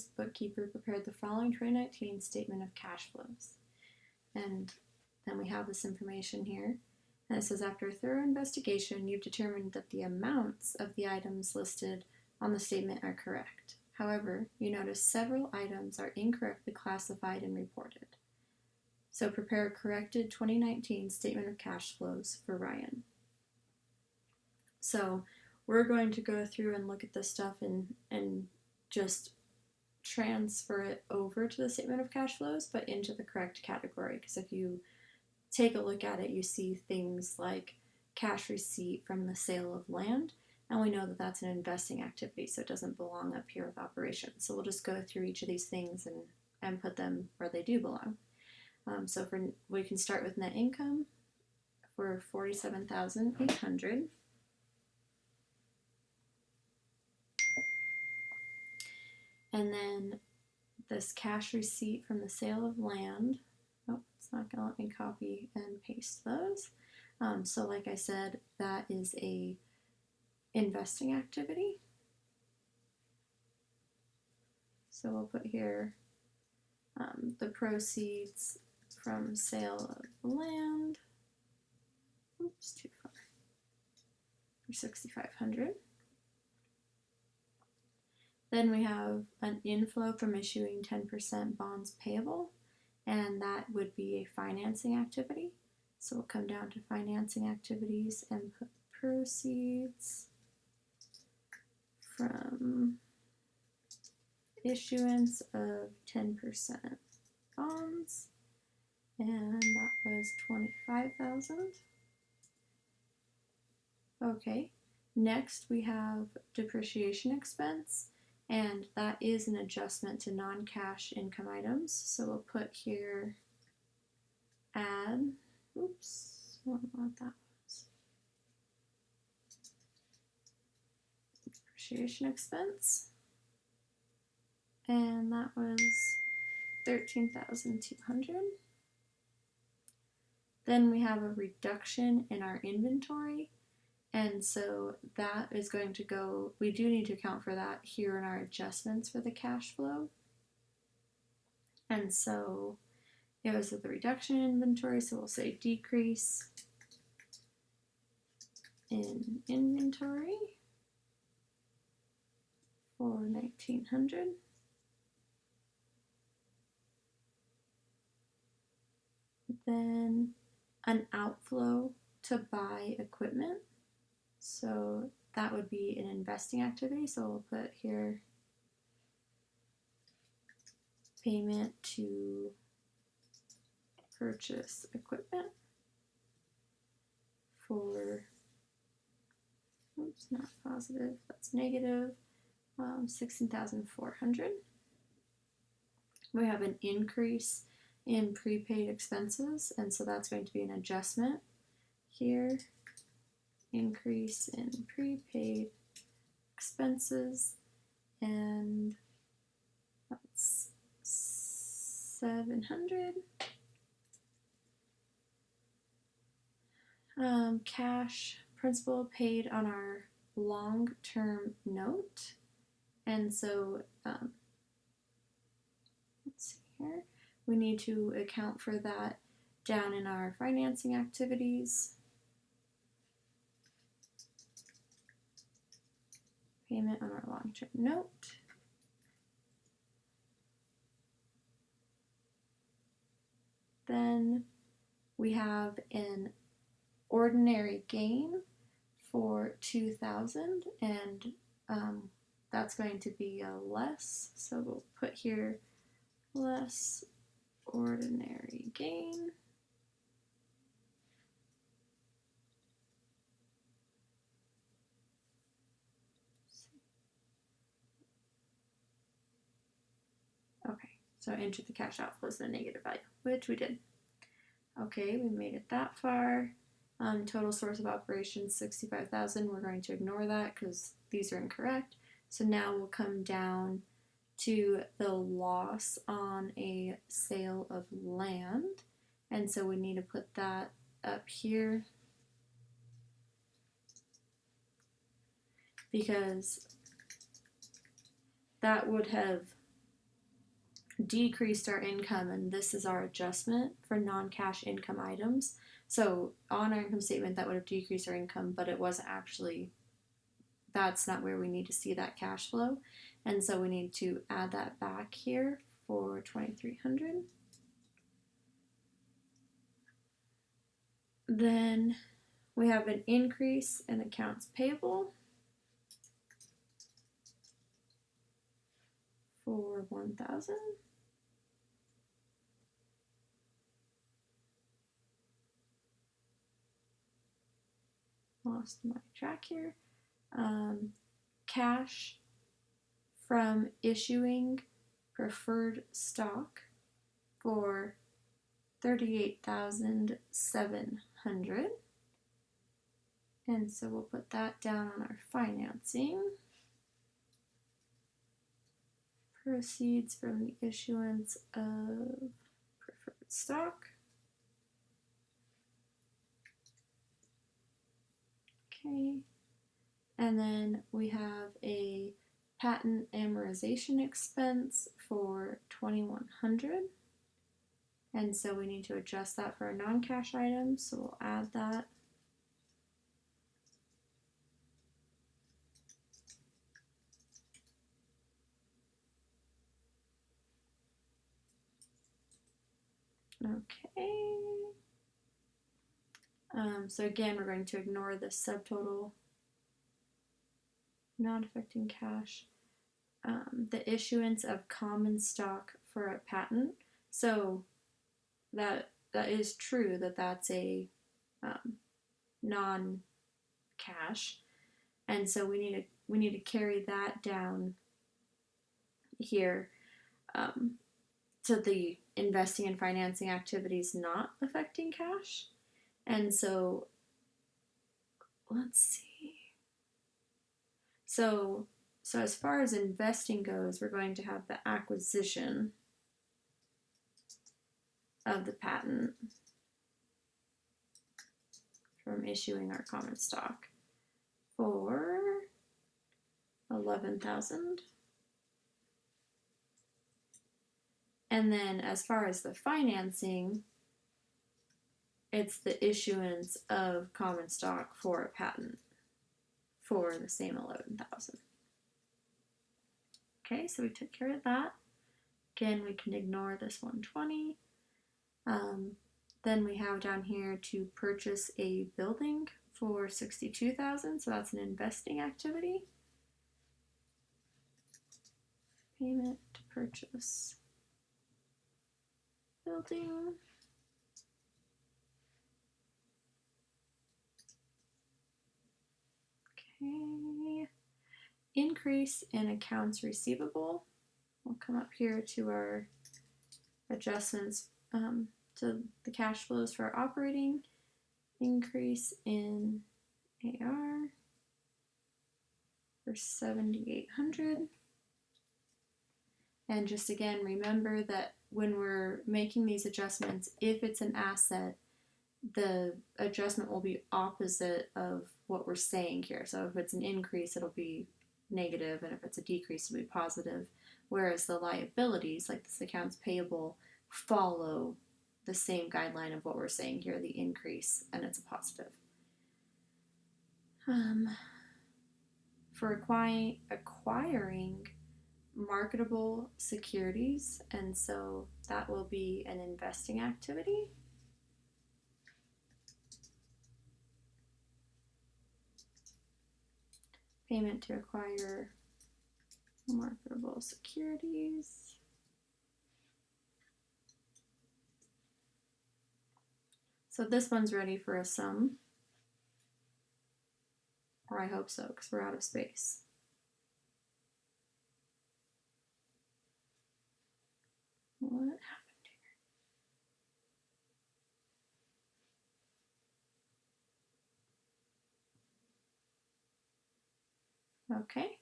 bookkeeper prepared the following 2019 statement of cash flows. And then we have this information here. And it says, after a thorough investigation, you've determined that the amounts of the items listed on the statement are correct. However, you notice several items are incorrectly classified and reported. So prepare a corrected 2019 statement of cash flows for Ryan. So we're going to go through and look at this stuff and just transfer it over to the statement of cash flows, but into the correct category. Because if you take a look at it, you see things like cash receipt from the sale of land, and we know that that's an investing activity, so it doesn't belong up here with operations. So we'll just go through each of these things and put them where they do belong. So we can start with net income for $47,800. And then this cash receipt from the sale of land. Oh, it's not going to let me copy and paste those. So like I said, that is a investing activity. So we'll put here the proceeds from sale of land. Oops, too far. For $6,500. Then we have an inflow from issuing 10% bonds payable, and that would be a financing activity. So we'll come down to financing activities and put proceeds from issuance of 10% bonds, and that was $25,000. Okay, next we have depreciation expense, and that is an adjustment to non-cash income items. So we'll put here add, oops, I don't know what that was. Depreciation expense, and that was $13,200. Then we have a reduction in our inventory, and so that is going to go, we do need to account for that here in our adjustments for the cash flow. And so it was the reduction in inventory, so we'll say decrease in inventory for $1,900. Then an outflow to buy equipment. So that would be an investing activity. So we'll put here payment to purchase equipment for, oops, not positive, that's negative, $16,400. We have an increase in prepaid expenses, and so that's going to be an adjustment here. Increase in prepaid expenses, and that's $700. Cash principal paid on our long-term note, and so let's see here. We need to account for that down in our financing activities. Payment on our long-term note. Then we have an ordinary gain for $2,000, and that's going to be a less. So we'll put here less ordinary gain. Okay, so enter the cash outflows in a negative value, which we did. Okay, we made it that far. Total source of operations, $65,000. We're going to ignore that because these are incorrect. So now we'll come down to the loss on a sale of land. And so we need to put that up here because that would have decreased our income, and this is our adjustment for non-cash income items. So on our income statement, that would have decreased our income, but it wasn't actually, that's not where we need to see that cash flow. And so we need to add that back here for 2,300. Then we have an increase in accounts payable for 1,000. Lost my track here. Cash from issuing preferred stock for 38,700. And so we'll put that down on our financing. Proceeds from the issuance of preferred stock. Okay. And then we have a patent amortization expense for 2,100. And so we need to adjust that for a non-cash item, so we'll add that. Okay. So again, we're going to ignore this subtotal, not affecting cash. The issuance of common stock for a patent. So that is true that that's a non-cash, and so we need to carry that down here to the investing and financing activities not affecting cash. And so let's see. So as far as investing goes, we're going to have the acquisition of the patent from issuing our common stock for 11,000. And then as far as the financing, it's the issuance of common stock for a patent for the same 11,000. Okay, so we took care of that. Again, we can ignore this 120. Then we have down here to purchase a building for 62,000. So that's an investing activity. Payment to purchase building. Okay. Increase in accounts receivable. We'll come up here to our adjustments to the cash flows for our operating. Increase in AR for 7,800. And just again, remember that when we're making these adjustments, if it's an asset, the adjustment will be opposite of what we're saying here. So if it's an increase, it'll be negative, and if it's a decrease, it'll be positive. Whereas the liabilities, like this accounts payable, follow the same guideline of what we're saying here, the increase, and it's a positive. For acquiring marketable securities, and so that will be an investing activity. Payment to acquire marketable securities. So this one's ready for a sum, or I hope so, because we're out of space. What happened here? Okay.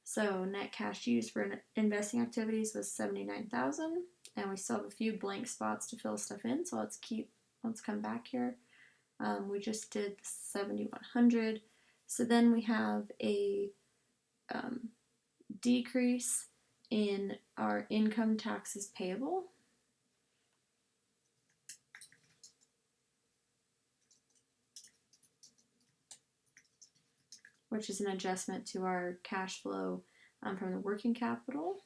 So net cash used for investing activities was 79,000, and we still have a few blank spots to fill stuff in. So let's come back here. We just did 7,100. So then we have a decrease in our income taxes payable, which is an adjustment to our cash flow from the working capital.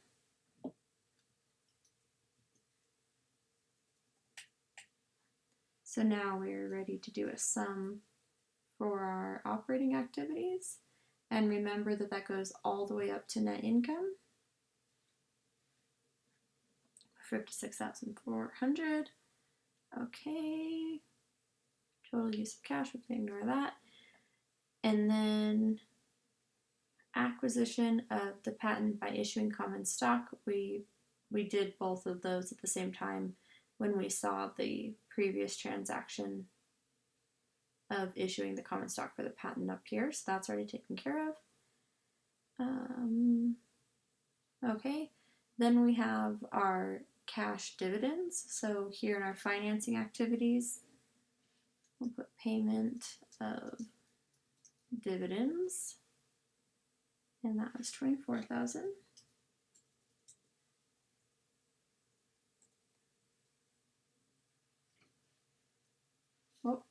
So now we're ready to do a sum for our operating activities. And remember that that goes all the way up to net income, 56,400. Okay. Total use of cash, we can ignore that. And then acquisition of the patent by issuing common stock. We did both of those at the same time when we saw the previous transaction of issuing the common stock for the patent up here, so that's already taken care of. Okay, then we have our cash dividends. So here in our financing activities, we'll put payment of dividends, and that was 24,000. Oh.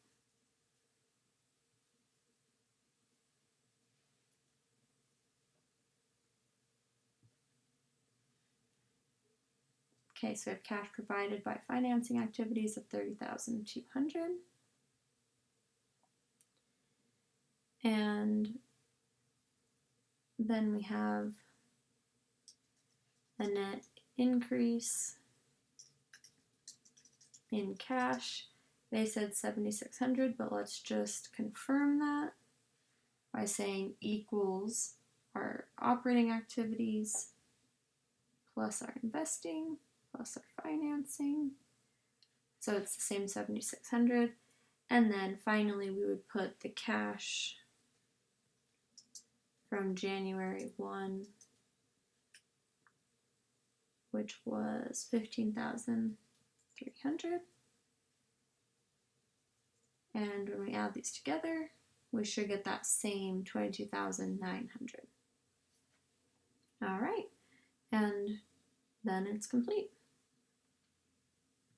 Okay, so we have cash provided by financing activities of 30,200. And then we have a net increase in cash. They said 7,600, but let's just confirm that by saying equals our operating activities plus our investing plus our financing. So it's the same 7,600. And then finally we would put the cash from January 1, which was 15,300. And when we add these together, we should get that same 22,900. All right, and then it's complete.